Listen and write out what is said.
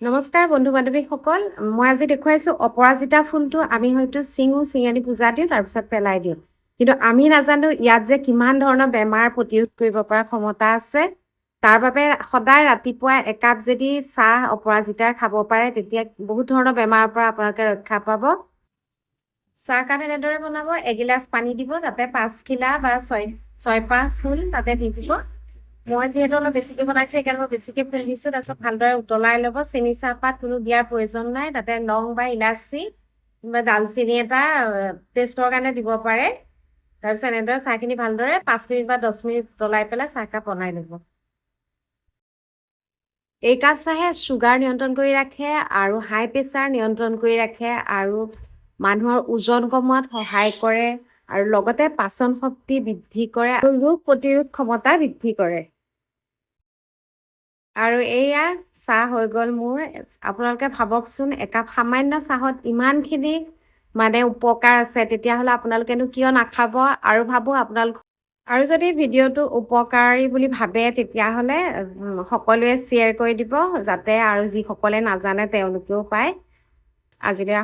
নমস্কাৰ বন্ধু বান্ধৱীসকল মই আজি দেখুৱাইছো অপৰাজিতা ফুলটো আমি হয়তো চিঙি পূজা দিওঁ তাৰপিছত পেলাই দিওঁ কিন্তু আমি নাজানো ইয়াত যে কিমান ধৰণৰ বেমাৰ প্ৰতিৰোধ কৰিব পৰা ক্ষমতা আছে তাৰ বাবে সদায় ৰাতিপুৱা একাপ যদি চাহ অপৰাজিতাৰ খাব পাৰে তেতিয়া বহুত ধৰণৰ বেমাৰৰ পৰা আপোনালোকে ৰক্ষা পাব চাহকাপ এনেদৰে বনাব এগিলাচ পানী দিব তাতে 5 খিলা বা 6 ফুল তাতে দি দিব মই যিহেতু অলপ বেছিকৈ বনাইছো সেইকাৰণে মই বেছিকৈ ফুল দিছোঁ তাৰপিছত ভালদৰে উতলাই ল'ব চেনি চাহপাত কোনো দিয়াৰ প্ৰয়োজন নাই তাতে লং বা ইলাচি বা দালচেনি এটা টেষ্টৰ কাৰণে দিব পাৰে তাৰপিছত এনেদৰে চাহখিনি ভালদৰে 5 মিনিট বা 10 মিনিট উতলাই পেলাই চাহকাপ বনাই ল'ব এই কাপ চাহে চুগাৰ নিয়ন্ত্ৰণ কৰি ৰাখে আৰু হাই প্ৰেছাৰ নিয়ন্ত্ৰণ কৰি ৰাখে আৰু মানুহৰ ওজন কমোৱাত সহায় কৰে আৰু লগতে পাচন শক্তি বৃদ্ধি কৰে আৰু ৰোগ প্ৰতিৰোধ ক্ষমতা বৃদ্ধি কৰে আৰু এয়া চাহ হৈ গ'ল মোৰ আপোনালোকে ভাবকচোন একাপ সামান্য চাহত ইমানখিনি মানে উপকাৰ আছে তেতিয়াহ'লে আপোনালোকেনো কিয় নাখাব আৰু ভাবো আপোনালোক আৰু যদি ভিডিঅ'টো উপকাৰী বুলি ভাবে তেতিয়াহ'লে সকলোৱে শ্বেয়াৰ কৰি দিব যাতে আৰু যিসকলে নাজানে তেওঁলোকেও পায় আজিলৈ